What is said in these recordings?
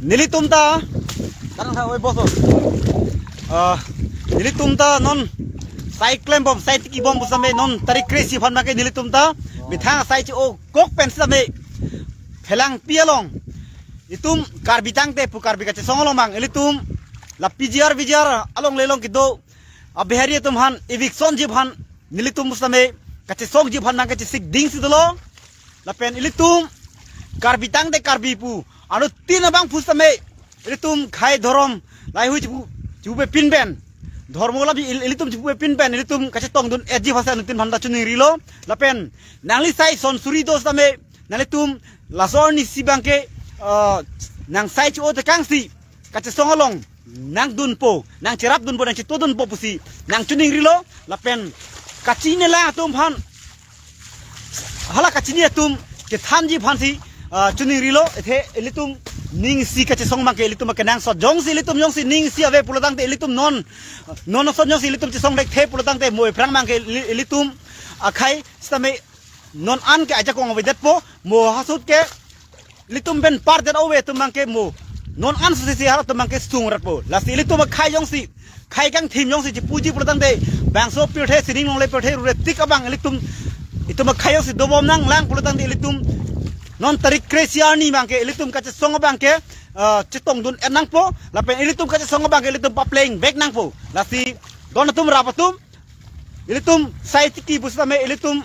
nilitum ta kan ha oi boso nilitum ta non cyclone bom sai tiki bom busame non tarik crazy phan ma ke nilitum ta bithang sai chi o kok pen same phelang pialong itum karbitang te pu karbika che songolong mang ilitum la pjr along lelong kido abehari tum han eviction ji phan nilitum busame kache sok ji phan ma ke sik ding sidolo la pen ilitum karbitang te karbipu anu tin bang pusame ilitum khai dhorom lai hui chu be pin ben ধর্ম লাবি ইলিতুম চিপু pin pen ইলিতুম কাছে টং দুন এজি ভাষা নুতিন ভান্ডা চুনি রিলো লাপেন নাংলি সাই সন সুরি দোস দামে নালিতুম লাসর নি সিবাংকে nang sai chu te kangsi kache songolong nang dun po nang cerap dun po nang chito dun po pusi nang chuning rilo lapen kachine la tum phan hala kachine tum ke thanji phan si chuning rilo ethe ilitum ning si kache song mang ke ilitum ke nang so jong si ilitum jong si ning si ave pulotang te ilitum non so jong si ilitum chi song dek the pulotang te moi prang mang ke ilitum akhai stame non an ke aja kong vedet po mo hasut ke ilitum ben par den owe tum mang ke mo non an si har tum mang ke sung rat po la si ilitum khai jong si khai kang thim jong si chi puji pulotang te bang so pir the sining long le pir the ru tik abang ilitum itum khai jong si dobom nang lang pulotang te ilitum non tarik kresiani bangke ilitum kache songo bangke citong dun enang po lapen ilitum kache songo bangke ilitum pa playing back nang po lasi donatum rapatum ilitum sai tiki busame ilitum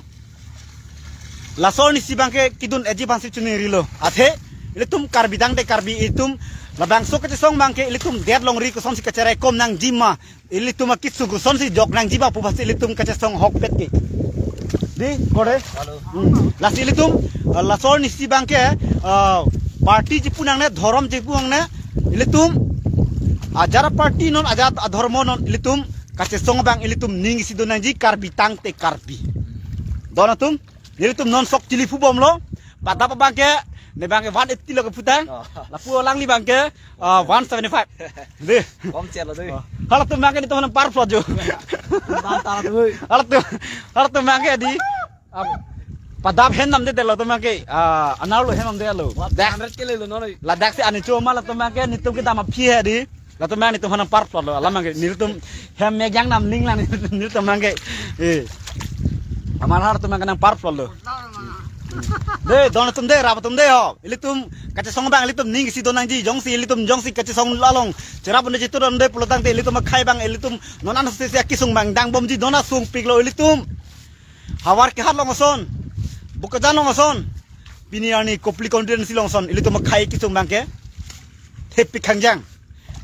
lasoni si bangke kidun eji bansi chuni rilo athe ilitum karbidang de karbi ilitum labang so kache song bangke ilitum dead long ri ko son si kache rai kom nang jima ilitum kitsu ko son si jok nang jima pu basi ilitum kache song hok pet ke di kore lasi ilitum lasor nisi bangke party jipunang ne dhorom jipunang ne ilitum ajara party non ajat adhormo non ilitum kache song bang ilitum ning sidonang ji karbi tang te karbi donatum ilitum non sok chili fu bom lo pata pa bangke ne bangke 180 lo ke putang la pu lang li bangke 175 de kom chet lo dui hala tu bangke ni to par plot jo hala tu bangke di padap hen nam de lo to bangke anar lo hen nam de lo dak ret ke lo no la dak se ani choma la to bangke ni tum kita ma phi he di la to mang ni to hanam par plot lo la bangke ni tum hem me yang nam ning lang ni to bangke amar har to bangke nang par plot lo de don tum de rap tum de ho ilitum kache song bang ilitum ning si donang ji jong si ilitum jong si kache song lalong cerap ne jitu don de pulotang te ilitum khai bang ilitum nonan se se kisung bang dang bom ji dona sung piklo ilitum hawar ke hat long son bukajan long son biniani kopli confidence long son ilitum khai kisung bang ke thepi khangjang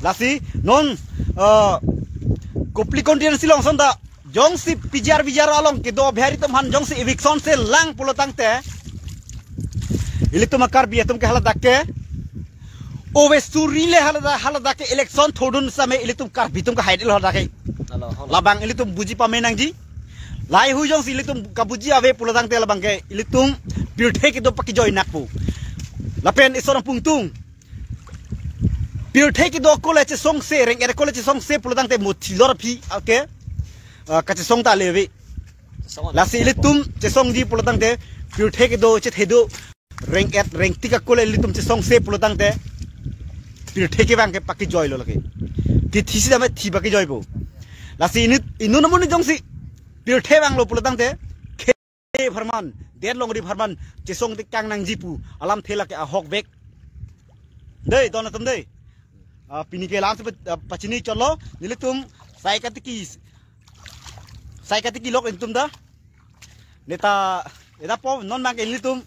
lasi non kopli confidence long son da jong si pijar along ke do bhari tum han jong si eviction se lang pulotang te ilitum akar bi tum ke hala dakke owe surile hala dakke election thodun same ilitum kar bitum ka haidil hala dakke labang ilitum buji pamenang ji lai hu jong si ilitum ka buji ave pulotang te labang ke ilitum pirthe ke do paki joy nakpu lapen isorang pungtung pirthe ke do college song se reng er college song se pulotang te muthilor phi okay kache song ta lewe lasi ilitum che song ji pulotang te pirthe ke do che thedo rank tika kole ilitum che song se pulotang te pirthe ke bang ke paki joy lo lake ki thisi dame thi paki joy bo lasi inu namun jong si pirthe bang lo pulotang te khe farman dead long ri farman che song te kang nang jipu alam thela ke a hok bek dei donatum dei pini ke lam se pachini cholo nilitum sai katiki lok intum da neta eta po non mang ilitum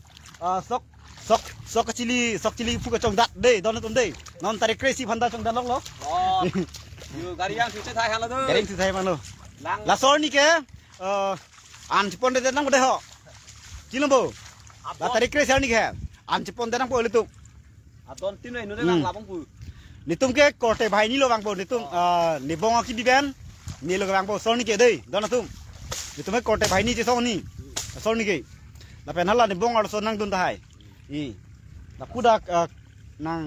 sok chili fu ka chong dat dei donatum dei non tare crazy phanda chong dat lok lo yu gari yang su thai hala dui gari su thai mang lo la sor ni ke an chipon de nang de ho chilombo la tare crazy ni ke an chipon de nang po ilitum aton tin noi nu de lang labong pu nitum ke korte bhai ni lo bang po nitum ni bong ki biben ni lo bang po sor ni ke dei donatum nitum ke korte bhai ni che song ni sor ni ke la pen hala ni bong ar so nang dun thai i la kuda nang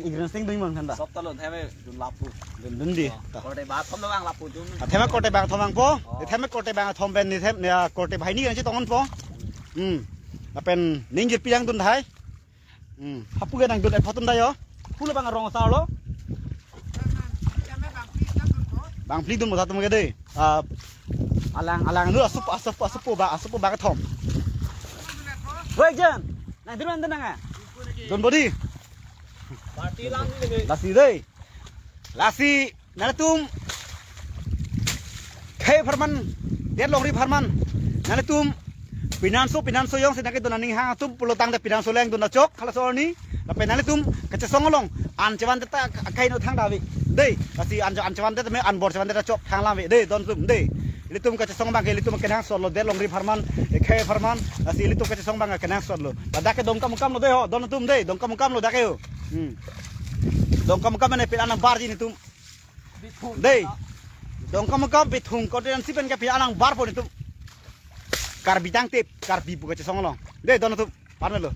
igran sing dui mon khanda sop talon theme dun lapu dun di ko dei ba thom lang lapu dun theme korte bang thomang po theme korte bang thom ben ni them korte bhai ni che tongon po la pen ning je piang dun thai hapu ge nang dun e photum dai yo pula bang rong sao lo bang pli dun mo satu mga day alang nu asup ba ka thom wei jan nang diruan tenang ah don body Party lang ni. lasi day lasi nalatum khay farman der longri farman nalatum pinanso yong sinake donaning hang tum pulotang de pinanso leng dona chok khala sorni lape nalatum kacha songolong an chawan ta kai no thang dawi dei lasi an chawan ta me an bor chawan ta chok thang lam dei don tum dei litum kacha song bang litum kenang solo der longri farman khay farman lasi litum kacha song bang kenang solo dake dongkam lo dei ho don tum dei dongkam lo dake yo dongkam ne pilanang bar ji ni tum dei dongkam bithung konten sipen ka pilanang bar po ni tum kar bitang tip kar bibu kacha songolong dei don tum parme lo